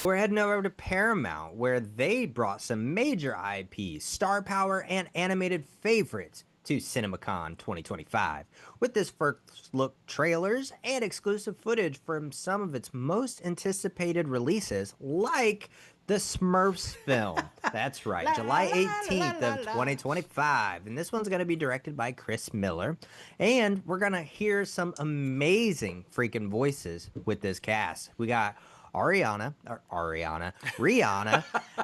We're heading over to Paramount, where they brought some major IPs, star power, and animated favorites to Cinemacon 2025. With this first look trailers and exclusive footage from some of its most anticipated releases, like the Smurfs film. That's right, July 18th of 2025. And this one's going to be directed by Chris Miller. And we're going to hear some amazing freaking voices with this cast. We got Rihanna,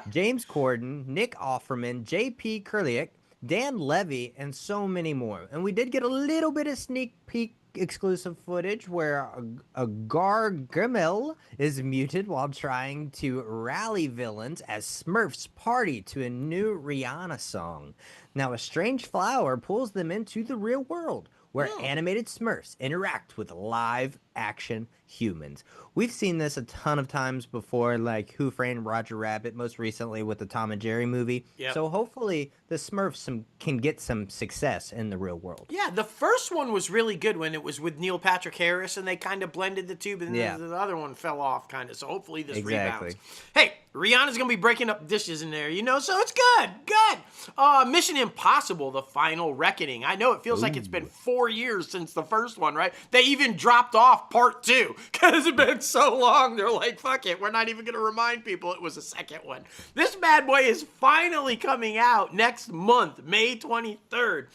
James Corden, Nick Offerman, J.P. Kurliak, Dan Levy, and so many more. And we did get a little bit of sneak peek exclusive footage where a Gargamel is muted while trying to rally villains as Smurfs party to a new Rihanna song. Now, a strange flower pulls them into the real world, where animated Smurfs interact with live action humans. We've seen this a ton of times before, like Who Framed Roger Rabbit, most recently with the Tom and Jerry movie. Yep. So hopefully the Smurfs can get some success in the real world. Yeah, the first one was really good when it was with Neil Patrick Harris, and they kind of blended the two, but then the other one fell off kind of, so hopefully this rebounds. Hey, Rihanna's going to be breaking up dishes in there, so it's good, good. Mission Impossible, The Final Reckoning. I know it feels like it's been 4 years since the first one, right? They even dropped off part 2 because it's been so long. They're like, fuck it, we're not even going to remind people it was a second one. This bad boy is finally coming out next month, May 23rd.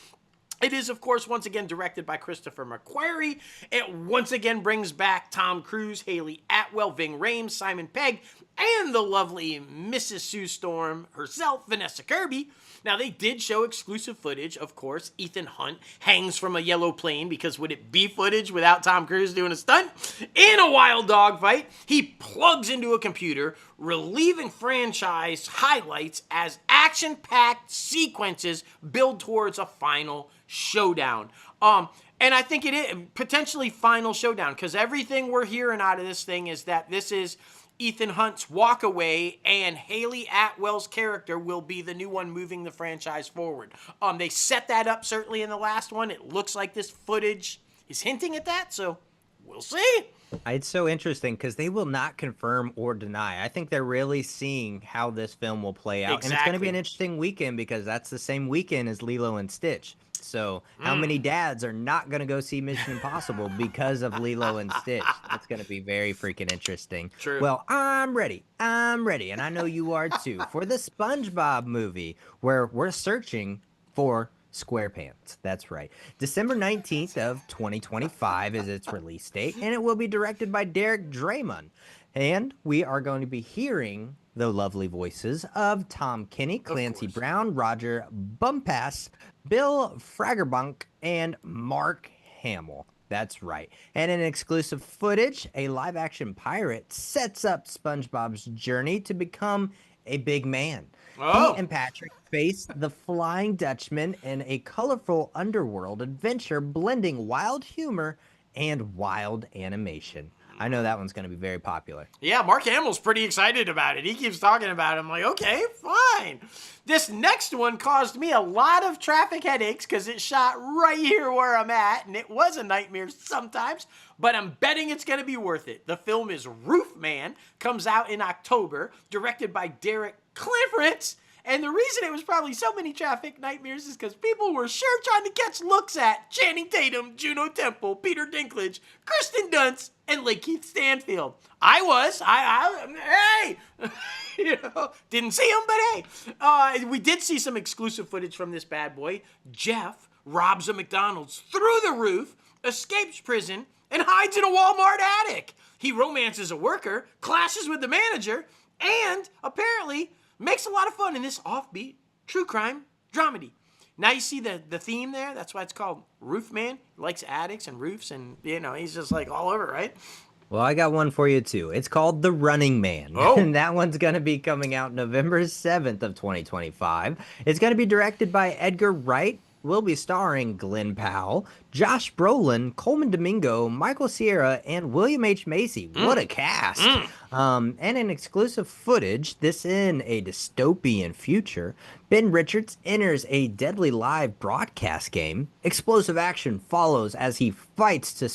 It is, of course, once again directed by Christopher McQuarrie. It once again brings back Tom Cruise, Haley Atwell, Ving Rhames, Simon Pegg, and the lovely Mrs. Sue Storm herself, Vanessa Kirby. Now, they did show exclusive footage, of course. Ethan Hunt hangs from a yellow plane, because would it be footage without Tom Cruise doing a stunt? In a wild dogfight, he plugs into a computer, relieving franchise highlights as action-packed sequences build towards a final showdown. And I think it is potentially final showdown, because everything we're hearing out of this thing is that this is Ethan Hunt's walk away, and Haley Atwell's character will be the new one moving the franchise forward. They set that up certainly in the last one. It looks like this footage is hinting at that, so we'll see. It's so interesting because they will not confirm or deny. I think they're really seeing how this film will play out. Exactly. And it's going to be an interesting weekend because that's the same weekend as Lilo and Stitch. So how many dads are not going to go see Mission Impossible because of Lilo and Stitch? That's going to be very freaking interesting. True. Well, I'm ready. And I know you are too, for the SpongeBob movie where we're searching for SquarePants. That's right. December 19th of 2025 is its release date, and it will be directed by Derek Draymond. And we are going to be hearing the lovely voices of Tom Kenny, Clancy Brown, Roger Bumpass, Bill Fragerbunk, and Mark Hamill. That's right. And in exclusive footage, a live-action pirate sets up SpongeBob's journey to become a big man. He and Patrick face the Flying Dutchman in a colorful underworld adventure blending wild humor and wild animation. I know that one's going to be very popular. Yeah, Mark Hamill's pretty excited about it. He keeps talking about it. I'm like, okay, fine. This next one caused me a lot of traffic headaches because it shot right here where I'm at, and it was a nightmare sometimes, but I'm betting it's going to be worth it. The film is Roof Man, comes out in October, directed by Derek Cliffritz. And the reason it was probably so many traffic nightmares is because people were sure trying to catch looks at Channing Tatum, Juno Temple, Peter Dinklage, Kristen Dunst, and Lakeith Stanfield. Hey! Didn't see him, but hey. We did see some exclusive footage from this bad boy. Jeff robs a McDonald's through the roof, escapes prison, and hides in a Walmart attic. He romances a worker, clashes with the manager, and apparently makes a lot of fun in this offbeat true crime dramedy. Now you see the theme there? That's why it's called Roof Man. He likes attics and roofs, and he's just like all over, right? Well, I got one for you too. It's called The Running Man. And that one's going to be coming out November 7th of 2025. It's going to be directed by Edgar Wright. Will be starring Glenn Powell, Josh Brolin, Coleman Domingo, Michael Cera, and William H. Macy. What a cast. And in exclusive footage, this in a dystopian future, Ben Richards enters a deadly live broadcast game. Explosive action follows as he fights to